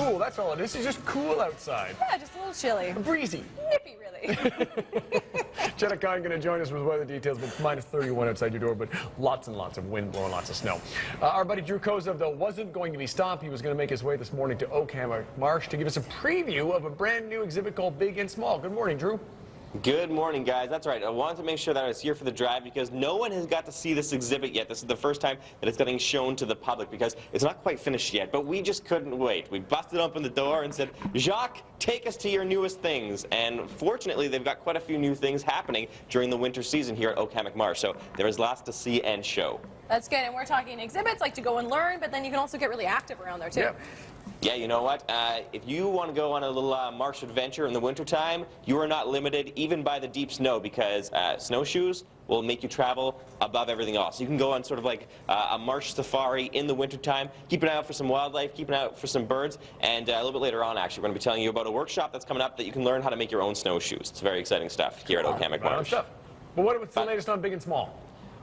cool. That's all it is. It's just cool outside. Yeah, just a little chilly. Breezy. Nippy, really. Jenna Kine going to join us with weather details, but minus 31 outside your door, but lots and lots of wind blowing, lots of snow. Our buddy Drew Kozov, though, wasn't going to be stopped. He was going to make his way this morning to Hammock Marsh to give us a preview of a brand new exhibit called Big and Small. Good morning, Drew. Good morning, guys. That's right. I wanted to make sure that I was here for the drive because no one has got to see this exhibit yet. This is the first time that it's getting shown to the public because it's not quite finished yet, but we just couldn't wait. We busted open the door and said, Jacques, take us to your newest things. And fortunately, they've got quite a few new things happening during the winter season here at Hammock Marsh. So there is lots to see and show. That's good. And we're talking exhibits, like to go and learn, but then you can also get really active around there, too. Yeah, you know what? If you want to go on a little marsh adventure in the wintertime, you are not limited even by the deep snow because snowshoes will make you travel above everything else. You can go on sort of like a marsh safari in the wintertime, keep an eye out for some wildlife, keep an eye out for some birds, and a little bit later on, actually, we're going to be telling you about a workshop that's coming up that you can learn how to make your own snowshoes. It's very exciting stuff here at Hammock Marsh. But what's the latest on Big and Small?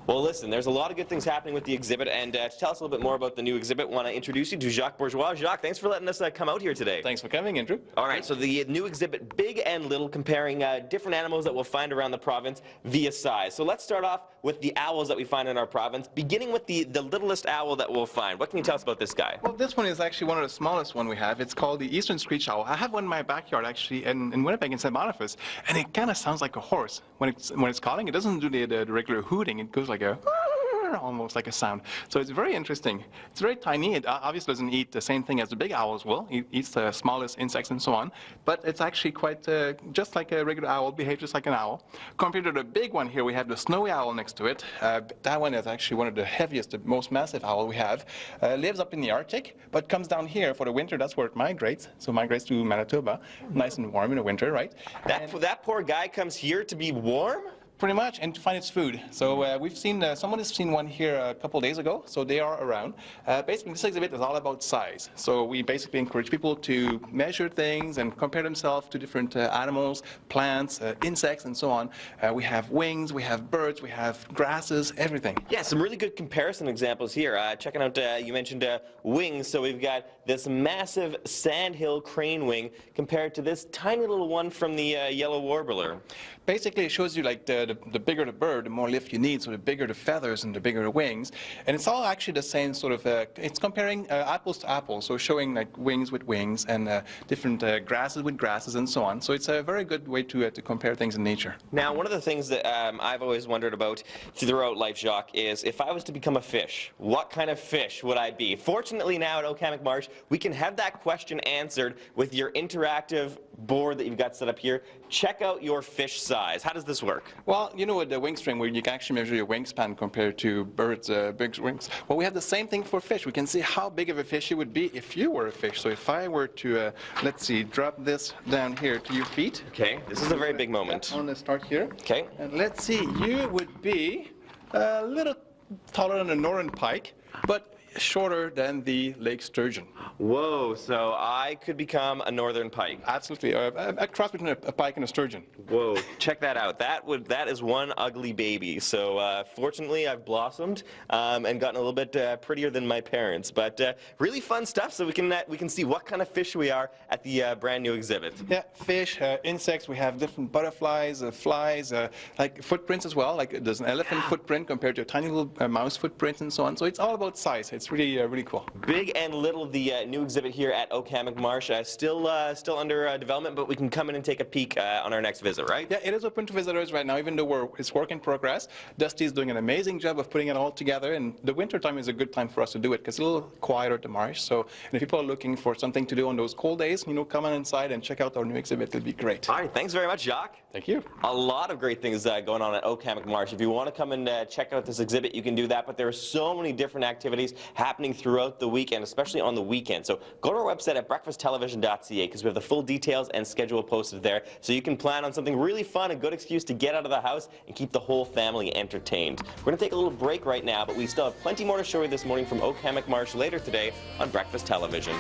Well, listen, there's a lot of good things happening with the exhibit, and to tell us a little bit more about the new exhibit, I want to introduce you to Jacques Bourgeois. Jacques, thanks for letting us come out here today. Thanks for coming, Andrew. All right, so the new exhibit, Big and Little, comparing different animals that we'll find around the province via size. So let's start off with the owls that we find in our province, beginning with the littlest owl that we'll find. What can you tell us about this guy? Well, this one is actually one of the smallest one we have. It's called the Eastern Screech Owl. I have one in my backyard, actually, in Winnipeg, in St. Boniface, and it kind of sounds like a horse. When it's calling, it doesn't do the regular hooting. It goes like a almost like a sound. So it's very interesting. It's very tiny. It obviously doesn't eat the same thing as the big owls will. It eats the smallest insects and so on. But it's actually quite just like a regular owl, behaves just like an owl. Compared to the big one here, we have the snowy owl next to it. That one is actually one of the heaviest, the most massive owl we have. Lives up in the Arctic, but comes down here for the winter. That's where it migrates. So it migrates to Manitoba. Nice and warm in the winter, right? That poor guy comes here to be warm? Pretty much, and to find its food. So we've seen, someone has seen one here a couple days ago, so they are around. Basically, this exhibit is all about size. So we basically encourage people to measure things and compare themselves to different animals, plants, insects, and so on. We have wings, we have birds, we have grasses, everything. Yeah, some really good comparison examples here. Checking out, you mentioned wings, so we've got this massive sandhill crane wing compared to this tiny little one from the yellow warbler. Basically, it shows you like the bigger the bird, the more lift you need, so the bigger the feathers and the bigger the wings. And it's all actually the same sort of, it's comparing apples to apples, so showing like wings with wings and different grasses with grasses and so on. So it's a very good way to compare things in nature. Now, one of the things that I've always wondered about throughout life, Jacques, is if I was to become a fish, what kind of fish would I be? Fortunately, now at Hammock Marsh, we can have that question answered with your interactive board that you've got set up here. Check out your fish size. How does this work? Well, you know, with the wing string, where you can actually measure your wingspan compared to birds' big wings. Well, we have the same thing for fish. We can see how big of a fish you would be if you were a fish. So if I were to, let's see, drop this down here to your feet. Okay, this is a very big moment. I want to start here. Okay. And let's see, you would be a little taller than a northern pike, but shorter than the lake sturgeon. Whoa, so I could become a northern pike. Absolutely, a cross between a pike and a sturgeon. Whoa, check that out. That is one ugly baby. So fortunately, I've blossomed and gotten a little bit prettier than my parents. But really fun stuff. So we can see what kind of fish we are at the brand new exhibit. Yeah, fish, insects. We have different butterflies, flies, like footprints as well. Like there's an elephant footprint compared to a tiny little mouse footprint and so on. So it's all about size. It's really really cool. Big and Little, the new exhibit here at Hammock Marsh, still under development, but we can come in and take a peek on our next visit, right? Yeah, it is open to visitors right now, even though it's work in progress. Dusty's doing an amazing job of putting it all together, and the winter time is a good time for us to do it because it's a little quieter at the marsh. So, and if people are looking for something to do on those cold days, you know, come on inside and check out our new exhibit. It'll be great. All right, thanks very much, Jacques. Thank you. A lot of great things going on at Hammock Marsh. If you want to come and check out this exhibit, you can do that, but there are so many different activities happening throughout the weekend, especially on the weekend. So go to our website at breakfasttelevision.ca because we have the full details and schedule posted there, so you can plan on something really fun, a good excuse to get out of the house and keep the whole family entertained. We're going to take a little break right now, but we still have plenty more to show you this morning from Hammock Marsh later today on Breakfast Television.